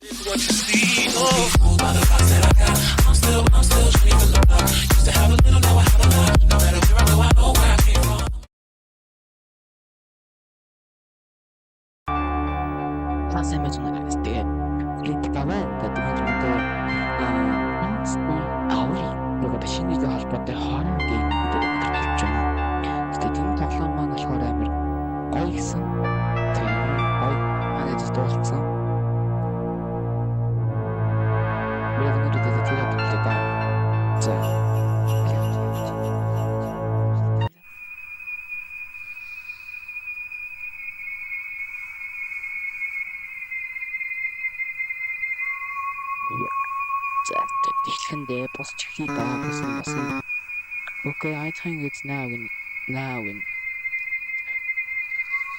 Сайн байж байгаа гэсэн. Тэгээ литгаваа гэдэг нь аври нөгөө шинэ холбоотой хоррор гейм гэдэг болж байна. Тэгээд энэ тоглоом маань болохоор амар гоё гэсэн. Тэгээ гоё манайд дууссан. Мөрөнд тэгээд тэр тоглоо да. За. Тэхлэндээ босч хий даа босна. Okay, I think it's now in.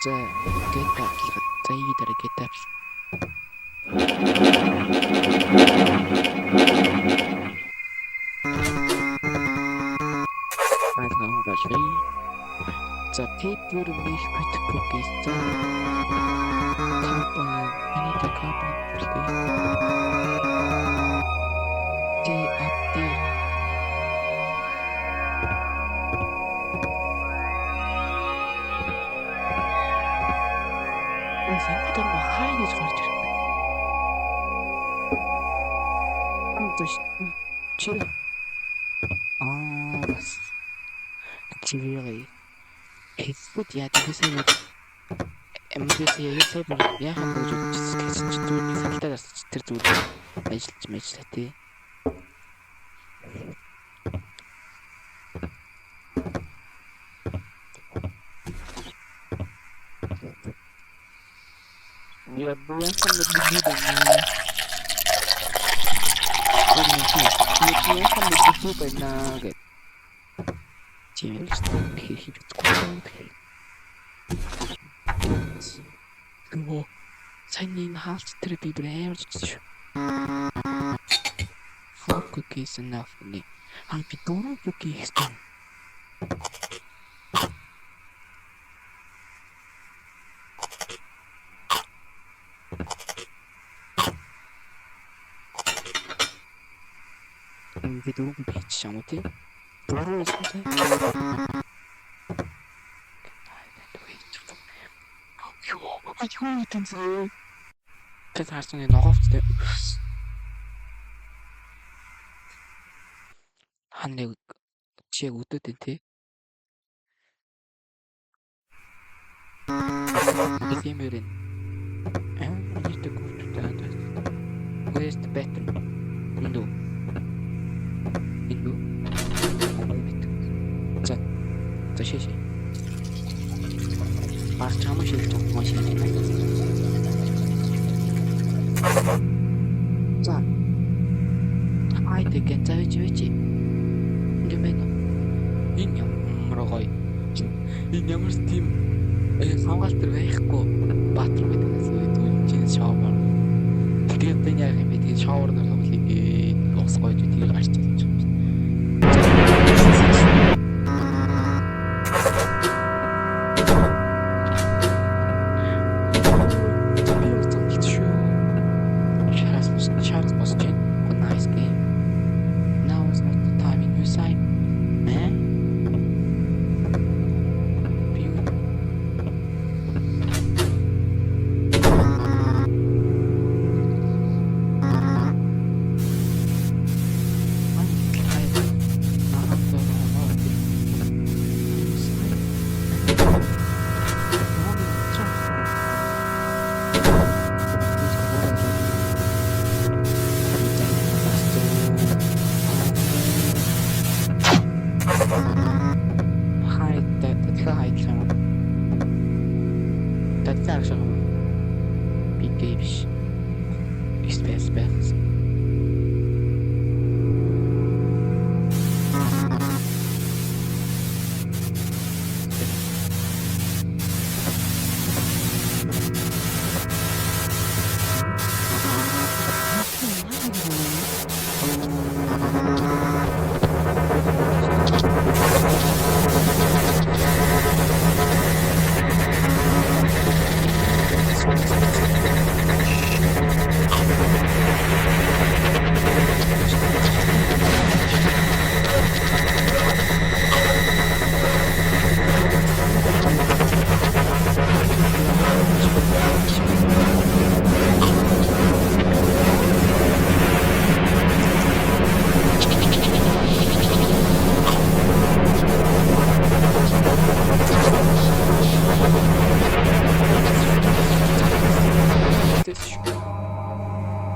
За, get up. За, ийдэр get up. За, paper milk with cookies. За, I need a cup, please. Stay up there. Санагдсан махаа гэж гарч ирсэн. Чир. Бас. Чирээ. Эцэд яа гэсэн юм. Эмбэс яасан бэ? Яахан гэж үзсэн чинь түүний салтаа гарч тэр зүйл ажиллаж тий. Я буян сам на бигида. Я сам на бигида. Теперь что хихи Гоо сайн хаалт тэр би брээмж чи. Фок кис нафни. Ан би дөрөв кис. Видео бичсэн үү? Дөрөв эсвэл Аюу тэнцээ. Тэсарсны ногоовчтэй. Ханыг чиг өдөөд энэ тий. Гэмэрэн. Need to go to the other. Where's the bathroom? Window. За шиши. Бас чамаа шилдэг маш их байна. За. Хайд гэн завж вечи. Гэмэно. Энэ ямар гоё. Энэ ямар тийм хамгаалтар байхгүй баатар байдагс үү чинь шоувар. Тэгээд би яг юм би шоувар нар тоглоё ус гоё тийм гарч ирж байгаа юм.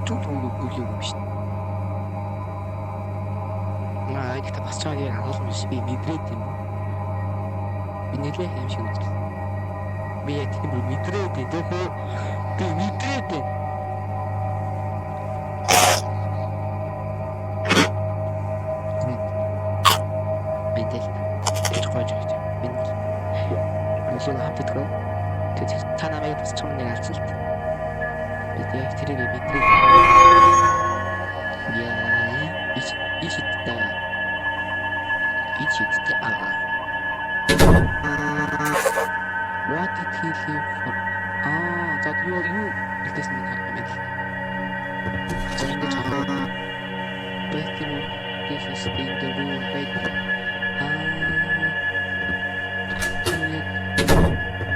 Өчигдөр өглөө юм шүү дээ. Айдта бас чамд яг агуулсан биш би мэдрээд юм. Би нэлээ хэм шиг үзлээ. Би яг тийм мэдрээд дээ. Би мэдрээд дээ. Мэдээл. Тэгж гойж байгаа. Би хамтдгаа. Тэгээд та намайг бас чамд нэг алцсан л. Би яг тэрийг мэдрээд. Яа, ичтээ. What did he live for? That you this is happening. So in the channel, this is the room, right?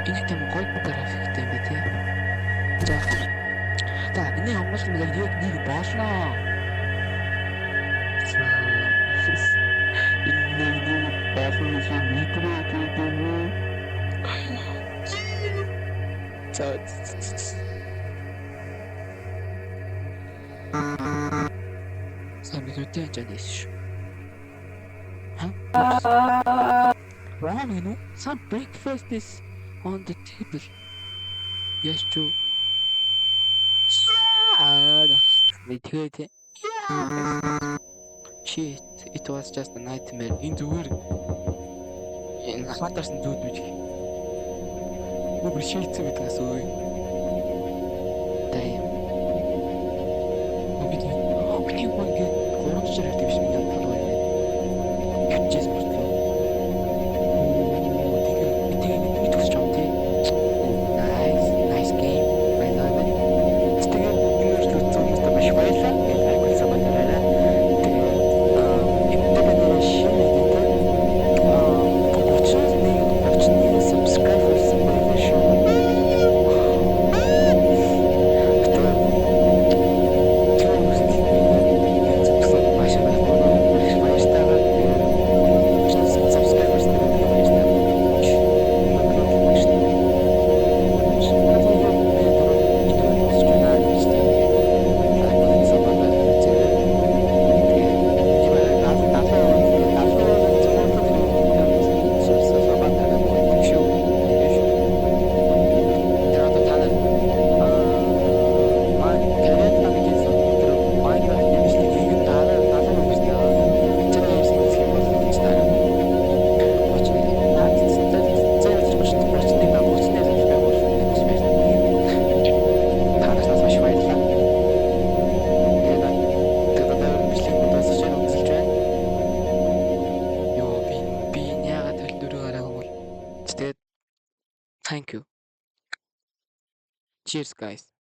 Энэ тийм гоё графиктэй юм тий. За энэ хамгаалт нь яг нэг болно. Сайн минутын ажил шүү. Wrong, you know? Some breakfast is on the table. Yes, true. Shit, it was just a nightmare. In the world. In the heart of the dude. Shit with us. Damn. When you want to get corruption activation, you don't know it. Just nice game. I love it. Still, Thank you. Cheers, guys.